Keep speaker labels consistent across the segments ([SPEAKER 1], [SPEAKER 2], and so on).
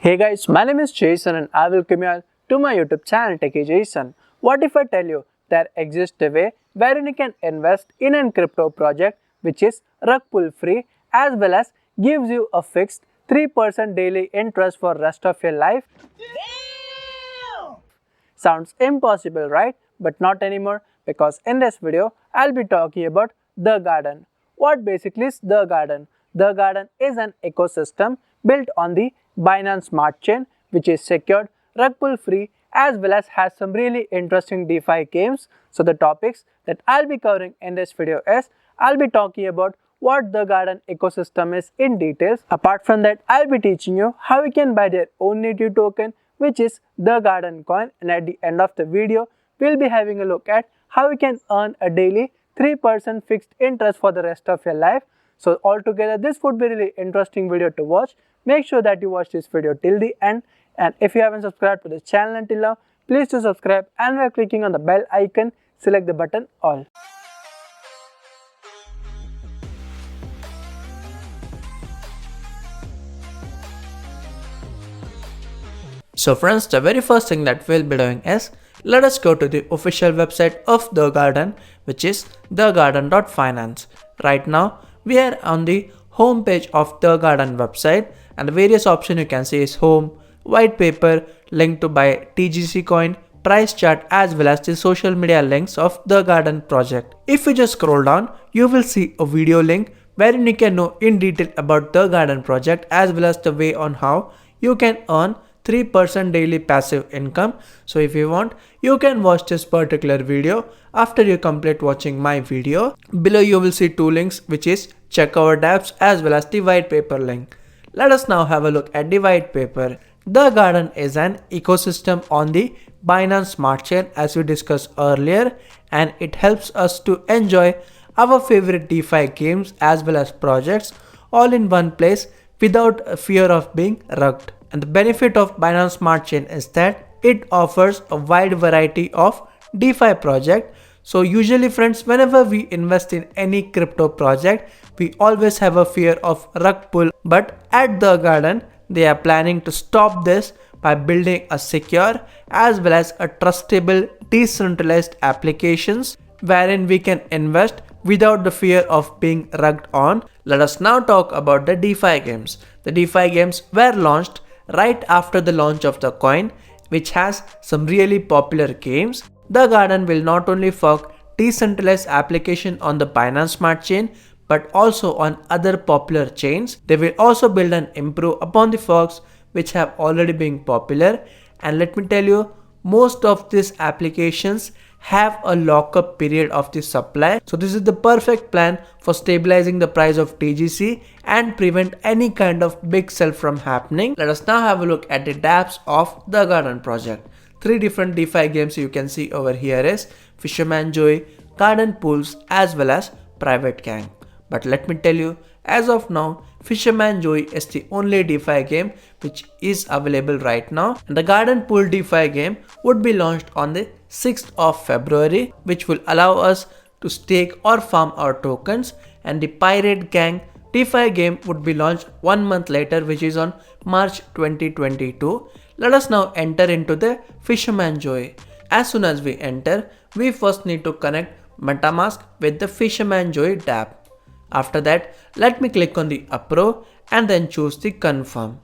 [SPEAKER 1] Hey guys, my name is Jason and I welcome you all to my YouTube channel Techie Jason. What if I tell you there exists a way wherein you can invest in a crypto project which is rug pull free as well as gives you a fixed 3% daily interest for rest of your life? Sounds impossible, right? But not anymore, because in this video I'll be talking about The Garden. What basically is The Garden? The Garden is an ecosystem built on the Binance Smart Chain, which is secured, rug pull free, as well as has some really interesting DeFi games. So the topics that I'll be covering in this video is I'll be talking about what the Garden ecosystem is in details. Apart from that, I'll be teaching you how you can buy their own native token, which is the Garden coin, and at the end of the video we'll be having a look at how you can earn a daily 3% fixed interest for the rest of your life. So altogether this would be really interesting video to watch. Make sure that you watch this video till the end, and if you haven't subscribed to this channel until now, please do subscribe, and by clicking on the bell icon select the button all.
[SPEAKER 2] So friends, the very first thing that we'll be doing is, let us go to the official website of The Garden, which is TheGarden.Finance. Right now, we are on the home page of The Garden website, and the various options you can see is home, white paper, link to buy TGC coin, price chart, as well as the social media links of The Garden project. If you just scroll down, you will see a video link wherein you can know in detail about The Garden project as well as the way on how you can earn 3% daily passive income. So if you want, you can watch this particular video. After you complete watching my video, below you will see two links, which is check our dApps as well as the white paper link. Let us now have a look at the white paper. The Garden is an ecosystem on the Binance Smart Chain, as we discussed earlier, and it helps us to enjoy our favorite DeFi games as well as projects all in one place without a fear of being rugged. And the benefit of Binance Smart Chain is that it offers a wide variety of DeFi project. So usually friends, whenever we invest in any crypto project, we always have a fear of rug pull. But at The Garden, they are planning to stop this by building a secure as well as a trustable decentralized applications wherein we can invest without the fear of being rugged on. Let us now talk about the DeFi games. The DeFi games were launched right after the launch of the coin, which has some really popular games. The Garden will not only fork decentralized application on the Binance Smart Chain, but also on other popular chains. They will also build and improve upon the forks which have already been popular. And let me tell you, most of these applications have a lockup period of the supply. So this is the perfect plan for stabilizing the price of TGC and prevent any kind of big sell from happening. Let us now have a look at the dApps of The Garden project. Three different DeFi games you can see over here is Fisherman Joe, Garden Pools, as well as Private Gang. But let me tell you, as of now, Fisherman Joe is the only DeFi game which is available right now. And the Garden Pool DeFi game would be launched on the 6th of February, which will allow us to stake or farm our tokens. And the Pirate Gang DeFi game would be launched 1 month later, which is on March 2022. Let us now enter into the Fisherman Joe. As soon as we enter, we first need to connect MetaMask with the Fisherman Joe dApp. After that, let me click on the approve and then choose the confirm.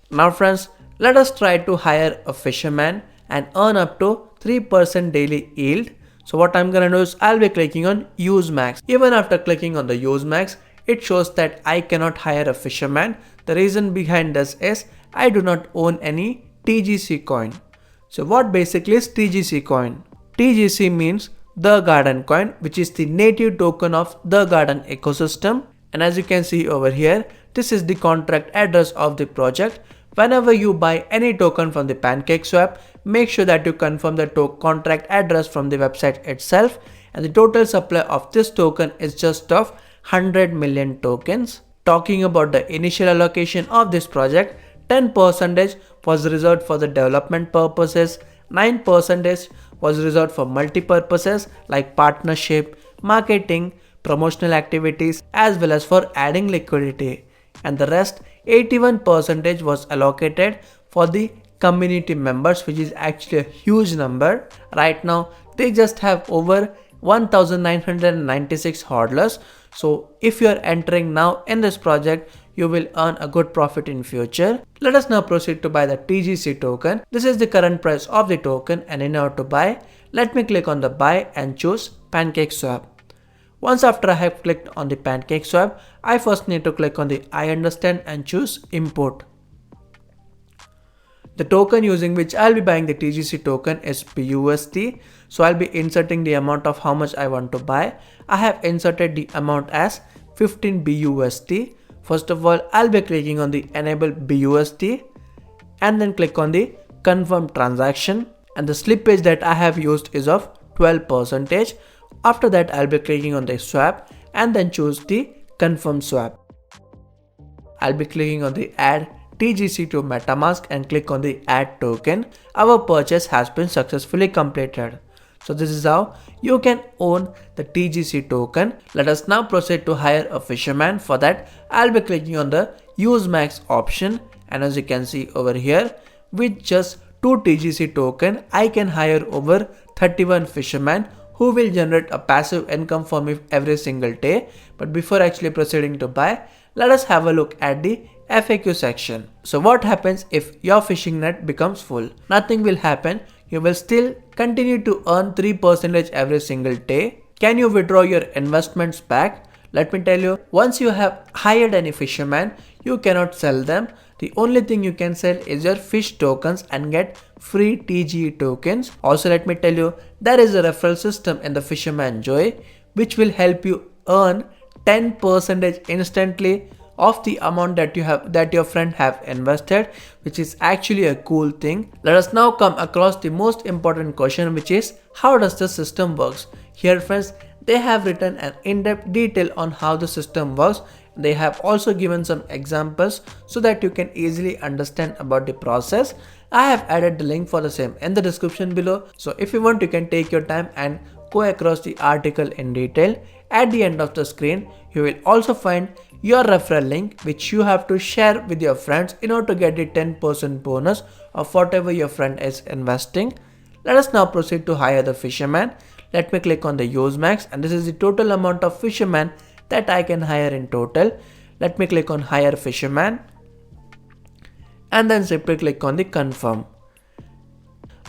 [SPEAKER 2] Now friends, let us try to hire a fisherman and earn up to 3% daily yield. So what I'm gonna do is I'll be clicking on use max. Even after clicking on the use max, it shows that I cannot hire a fisherman. The reason behind this is I do not own any TGC coin. So what basically is TGC coin? TGC means The Garden coin, which is the native token of The Garden ecosystem. And as you can see over here, this is the contract address of the project. Whenever you buy any token from the PancakeSwap, make sure that you confirm the contract address from the website itself. And the total supply of this token is just of 100 million tokens. Talking about the initial allocation of this project, 10% was reserved for the development purposes, 9% was reserved for multi-purposes like partnership, marketing, promotional activities, as well as for adding liquidity. And the rest 81% was allocated for the community members, which is actually a huge number. Right now they just have over 1996 hodlers. So if you are entering now in this project, you will earn a good profit in future. Let us now proceed to buy the TGC token. This is the current price of the token, and in order to buy, let me click on the buy and choose pancake swap. Once after I have clicked on the pancake swap, I first need to click on the I understand and choose import. The token using which I'll be buying the TGC token is BUSD. So I'll be inserting the amount of how much I want to buy. I have inserted the amount as 15 BUSD. First of all, I'll be clicking on the enable BUSD and then click on the confirm transaction, and the slippage that I have used is of 12%. After that, I'll be clicking on the swap and then choose the confirm swap. I'll be clicking on the add TGC to MetaMask and click on the add token. Our purchase has been successfully completed. So this is how you can own the TGC token. Let us now proceed to hire a fisherman. For that, I'll be clicking on the use max option, and as you can see over here, with just 2 TGC token, I can hire over 31 fishermen who will generate a passive income for me every single day. But before actually proceeding to buy, let us have a look at the F.A.Q section. So what happens if your fishing net becomes full? Nothing will happen. You will still continue to earn 3% every single day. Can you withdraw your investments back? Let me tell you, once you have hired any fisherman, you cannot sell them. The only thing you can sell is your fish tokens and get free TGE tokens. Also, let me tell you, there is a referral system in the Fisherman Joe which will help you earn 10% instantly of the amount that your friend have invested, which is actually a cool thing. Let us now come across the most important question, which is how does the system works? Here friends, they have written an in-depth detail on how the system works. They have also given some examples so that you can easily understand about the process. I have added the link for the same in the description below. So if you want, you can take your time and go across the article in detail. At the end of the screen, you will also find your referral link, which you have to share with your friends in order to get the 10% bonus of whatever your friend is investing. Let us now proceed to hire the fisherman. Let me click on the use max, and this is the total amount of fisherman that I can hire in total. Let me click on hire fisherman and then simply click on the confirm.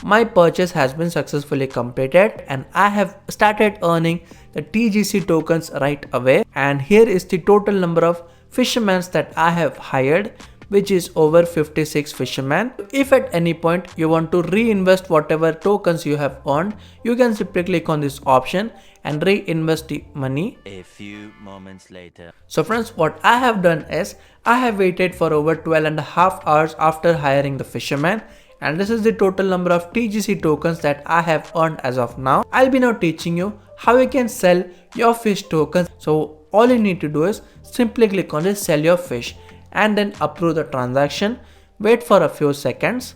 [SPEAKER 2] My purchase has been successfully completed and I have started earning the TGC tokens right away. And here is the total number of fishermen that I have hired, which is over 56 fishermen. If at any point you want to reinvest whatever tokens you have earned, you can simply click on this option and reinvest the money.
[SPEAKER 3] A few moments later.
[SPEAKER 2] So friends, what I have done is I have waited for over 12.5 hours after hiring the fisherman. And this is the total number of TGC tokens that I have earned as of now. I'll be now teaching you how you can sell your fish tokens. So all you need to do is simply click on this sell your fish and then approve the transaction. Wait for a few seconds.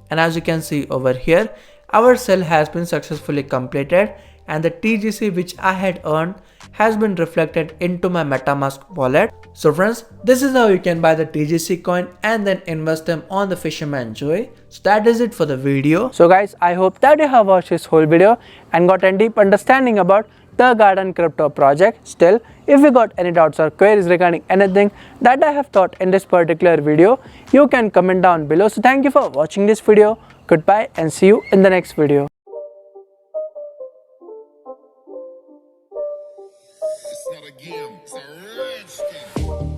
[SPEAKER 2] And as you can see over here, our sale has been successfully completed and the TGC which I had earned has been reflected into my MetaMask wallet. So friends, this is how you can buy the TGC coin and then invest them on the Fisherman Joe. So that is it for the video.
[SPEAKER 1] So guys, I hope that you have watched this whole video and got a deep understanding about the Garden crypto project. Still, if you got any doubts or queries regarding anything that I have taught in this particular video, you can comment down below. So thank you for watching this video. Goodbye and see you in the next video.
[SPEAKER 4] It's not a game, it's a rich thing.